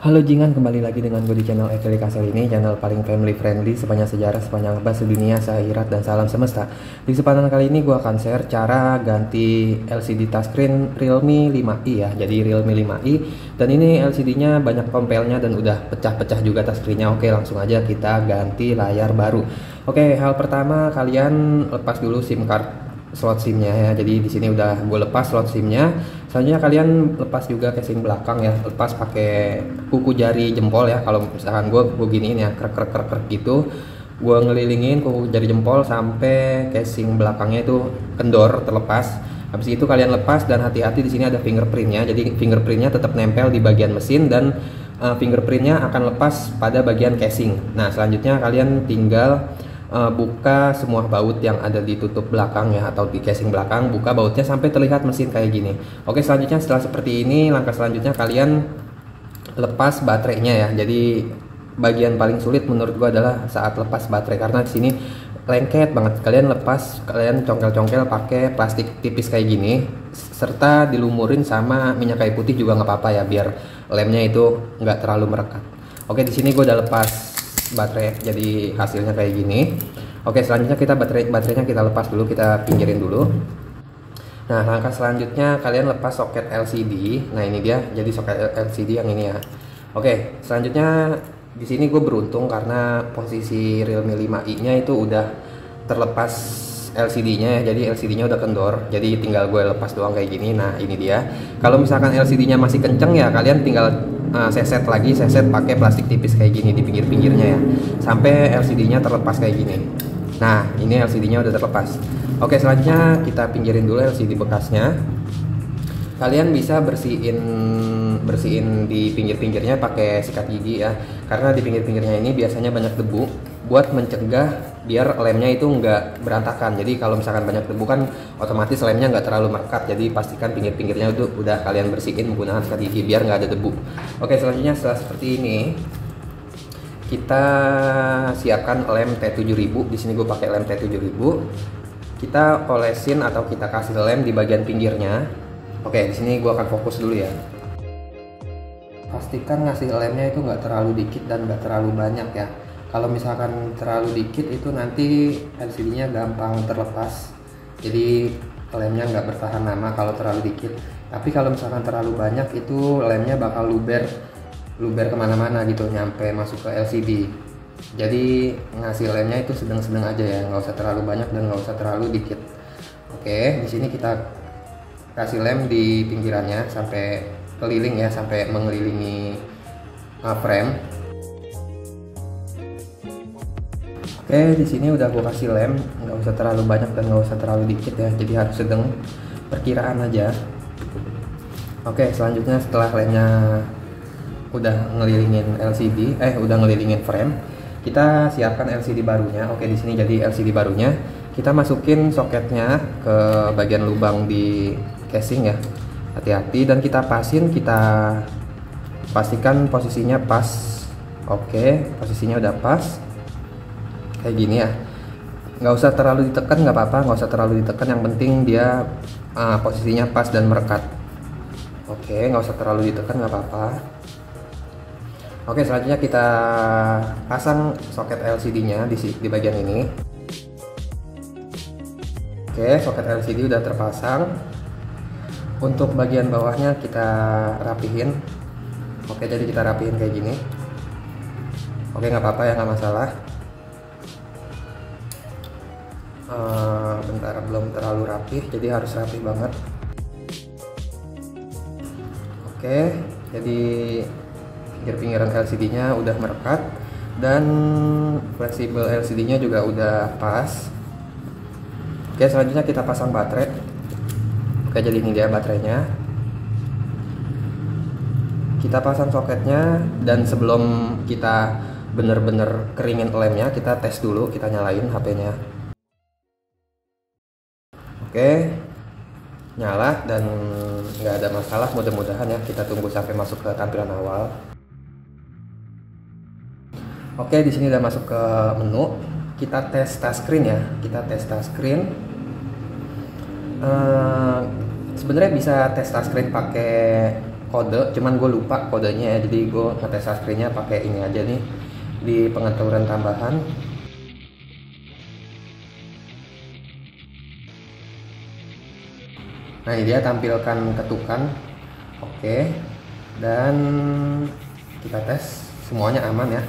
Halo Jingan, kembali lagi dengan gue di channel Ekeli Kasel ini, channel paling family friendly sepanjang sejarah, sepanjang abad, sedunia, seakhirat, dan salam semesta. Di kesempatan kali ini gue akan share cara ganti LCD touchscreen Realme 5i ya. Jadi Realme 5i, dan ini LCD-nya banyak tompelnya dan udah pecah-pecah juga touchscreen-nya. Oke, langsung aja kita ganti layar baru. Oke, hal pertama kalian lepas dulu SIM card slot SIM-nya ya. Jadi di sini udah gue lepas slot SIM-nya. Selanjutnya kalian lepas juga casing belakang ya. Lepas pakai kuku jari jempol ya. Kalau misalkan gue giniin ya, krek gitu. Gue ngelilingin kuku jari jempol sampai casing belakangnya itu kendor terlepas. Habis itu kalian lepas, dan hati-hati di sini ada fingerprintnya. Jadi fingerprintnya tetap nempel di bagian mesin, dan fingerprintnya akan lepas pada bagian casing. Nah, selanjutnya kalian tinggal buka semua baut yang ada di tutup belakang ya, atau di casing belakang. Buka bautnya sampai terlihat mesin kayak gini. Oke, selanjutnya setelah seperti ini, langkah selanjutnya kalian lepas baterainya ya. Jadi bagian paling sulit menurut gua adalah saat lepas baterai, karena di sini lengket banget. Kalian lepas, kalian congkel-congkel pakai plastik tipis kayak gini, serta dilumurin sama minyak kayu putih juga nggak apa-apa ya, biar lemnya itu nggak terlalu merekat. Oke, di sini gue udah lepas baterai, jadi hasilnya kayak gini. Oke, selanjutnya kita baterainya kita lepas dulu, kita pinggirin dulu. Nah, langkah selanjutnya kalian lepas soket LCD. Nah, ini dia, jadi soket LCD yang ini ya. Oke, selanjutnya di sini gue beruntung karena posisi Realme 5i nya itu udah terlepas LCD-nya ya. Jadi LCD-nya udah kendor, jadi tinggal gue lepas doang kayak gini. Nah, ini dia. Kalau misalkan LCD-nya masih kenceng ya, kalian tinggal seset pakai plastik tipis kayak gini di pinggir-pinggirnya ya, sampai LCD-nya terlepas kayak gini. Nah, ini LCD-nya udah terlepas. Oke, selanjutnya kita pinggirin dulu LCD bekasnya. Kalian bisa bersihin di pinggir-pinggirnya pakai sikat gigi ya, karena di pinggir-pinggirnya ini biasanya banyak debu, buat mencegah biar lemnya itu nggak berantakan. Jadi kalau misalkan banyak debu kan otomatis lemnya nggak terlalu merekat. Jadi pastikan pinggir-pinggirnya itu udah kalian bersihin menggunakan sikat gigi biar nggak ada debu. Oke, selanjutnya setelah seperti ini, kita siapkan lem T7000. Di sini gue pakai lem T7000. Kita olesin atau kita kasih lem di bagian pinggirnya. Oke, di sini gue akan fokus dulu ya. Pastikan ngasih lemnya itu nggak terlalu dikit dan nggak terlalu banyak ya. Kalau misalkan terlalu dikit itu nanti LCD-nya gampang terlepas. Jadi lemnya nggak bertahan lama kalau terlalu dikit. Tapi kalau misalkan terlalu banyak itu lemnya bakal luber kemana-mana gitu, nyampe masuk ke LCD. Jadi ngasih lemnya itu sedang-sedang aja ya, nggak usah terlalu banyak dan nggak usah terlalu dikit. Oke, di sini kita kasih lem di pinggirannya sampai keliling ya, sampai mengelilingi frame. Oke, di sini udah gue kasih lem, nggak usah terlalu banyak dan nggak usah terlalu dikit ya, jadi harus sedang, perkiraan aja. Oke, selanjutnya setelah lemnya udah ngelilingin udah ngelilingin frame, kita siapkan LCD barunya. Oke, di sini jadi LCD barunya, kita masukin soketnya ke bagian lubang di casing ya. Hati-hati, dan kita pastikan posisinya pas. Oke, posisinya udah pas kayak gini ya. Nggak usah terlalu ditekan, nggak apa-apa, nggak usah terlalu ditekan, yang penting dia posisinya pas dan merekat. Oke, nggak usah terlalu ditekan, nggak apa-apa. Oke, selanjutnya kita pasang soket LCD-nya di bagian ini. Oke, soket LCD udah terpasang. Untuk bagian bawahnya kita rapihin. Oke, jadi kita rapihin kayak gini. Oke, nggak apa-apa ya, nggak masalah. Bentar, belum terlalu rapih, jadi harus rapih banget. Oke, jadi pinggir-pinggiran LCD-nya udah merekat, dan fleksibel LCD-nya juga udah pas. Oke, selanjutnya kita pasang baterai. Oke, jadi ini dia baterainya. Kita pasang soketnya, dan sebelum kita bener-bener keringin lemnya, kita tes dulu, kita nyalain HP-nya. Oke, nyala dan nggak ada masalah, mudah-mudahan ya. Kita tunggu sampai masuk ke tampilan awal. Oke, di sini udah masuk ke menu. Kita tes touchscreen ya. Kita tes touchscreen. Sebenarnya bisa tes touchscreen pakai kode, cuman gue lupa kodenya ya, jadi gue ngetes touchscreen-nya pakai ini aja nih di pengaturan tambahan. Nah ini dia tampilkan ketukan. Oke, dan kita tes semuanya aman ya.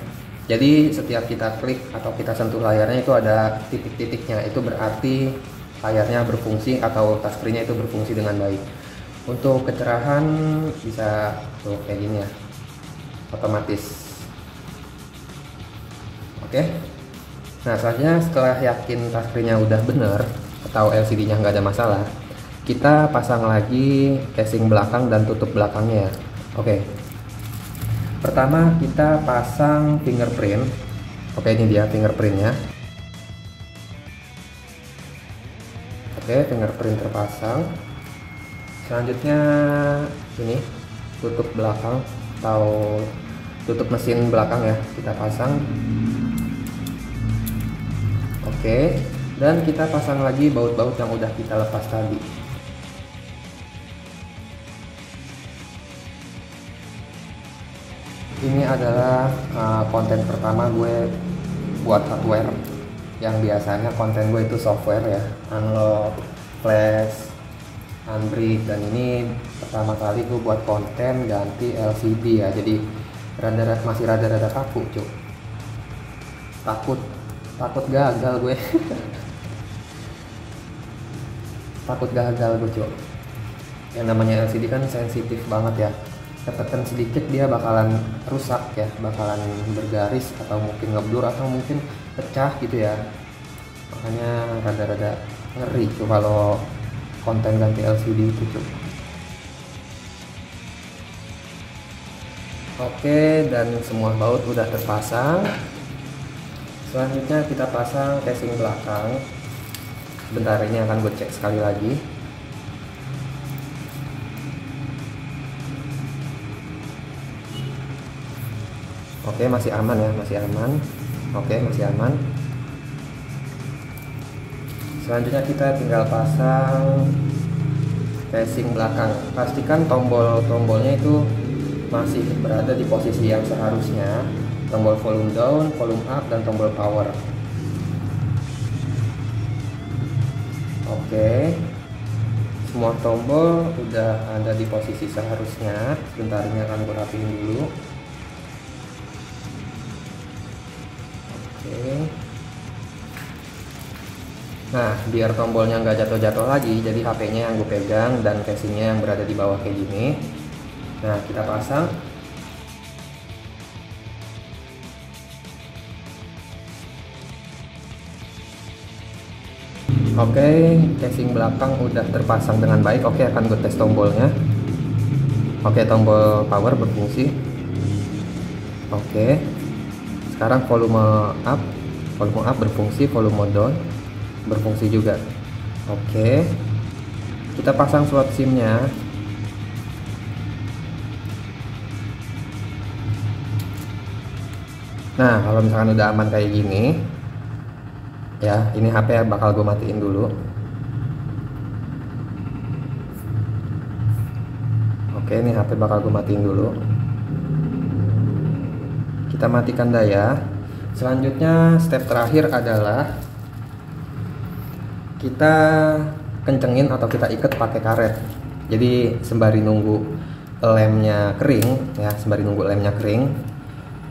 Jadi setiap kita klik atau kita sentuh layarnya itu ada titik-titiknya, itu berarti layarnya berfungsi atau touchscreen-nya itu berfungsi dengan baik. Untuk kecerahan bisa tuh kayak gini ya, otomatis. Oke. Nah selanjutnya setelah yakin touchscreen-nya udah bener atau LCD-nya nggak ada masalah, kita pasang lagi casing belakang dan tutup belakangnya. Oke. Pertama kita pasang fingerprint. Oke, ini dia fingerprintnya. Oke, fingerprint terpasang. Selanjutnya ini tutup belakang atau tutup mesin belakang ya, kita pasang. Oke, dan kita pasang lagi baut-baut yang udah kita lepas tadi. Ini adalah konten pertama gue buat hardware, yang biasanya konten gue itu software ya, unlock, flash, unbrick, dan ini pertama kali gue buat konten ganti LCD ya, jadi masih rada-rada kaku cuk, takut gagal gue takut gagal gue cuk. Yang namanya LCD kan sensitif banget ya, ketekan sedikit dia bakalan rusak ya, bakalan bergaris atau mungkin ngeblur atau mungkin pecah gitu ya, makanya rada-rada ngeri tuh kalau konten ganti LCD itu tuh. Oke, dan semua baut udah terpasang. Selanjutnya kita pasang casing belakang. Bentar, ini akan gue cek sekali lagi. Oke, masih aman ya, masih aman. Oke, masih aman. Selanjutnya kita tinggal pasang casing belakang. Pastikan tombol-tombolnya itu masih berada di posisi yang seharusnya. Tombol volume down, volume up, dan tombol power. Oke, semua tombol udah ada di posisi seharusnya. Sebentar, ini akan gue rapiin dulu. Nah, biar tombolnya nggak jatuh-jatuh lagi, jadi HP-nya yang gue pegang dan casingnya yang berada di bawah kayak gini. Nah, kita pasang. Oke, casing belakang udah terpasang dengan baik. Oke, akan gue tes tombolnya. Oke, tombol power berfungsi. Oke, sekarang volume up berfungsi, volume down berfungsi juga. Oke, kita pasang slot SIM-nya. Nah, kalau misalkan udah aman kayak gini ya, ini HP bakal gue matiin dulu. Oke, ini HP bakal gue matiin dulu. Kita matikan daya. Selanjutnya step terakhir adalah kita kencengin atau kita ikat pakai karet. Jadi sembari nunggu lemnya kering ya,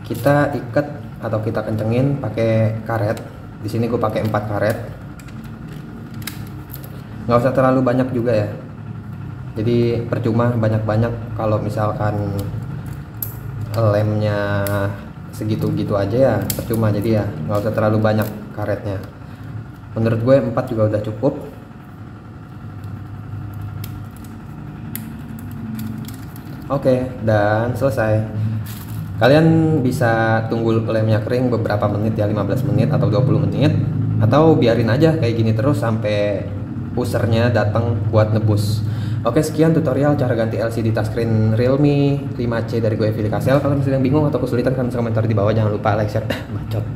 kita ikat atau kita kencengin pakai karet. Di sini gue pakai 4 karet. Nggak usah terlalu banyak juga ya. Jadi percuma banyak-banyak kalau misalkan lemnya segitu-gitu aja ya, percuma. Jadi ya nggak usah terlalu banyak karetnya. Menurut gue 4 juga udah cukup. Oke, dan selesai. Kalian bisa tunggu lemnya kering beberapa menit ya, 15 menit atau 20 menit, atau biarin aja kayak gini terus sampai usernya datang buat nebus. Oke, sekian tutorial cara ganti LCD touchscreen Realme 5C dari gue, Fili Kasel. Kalau misalnya bingung atau kesulitan, kalian bisa komentar di bawah. Jangan lupa like, share, bacot.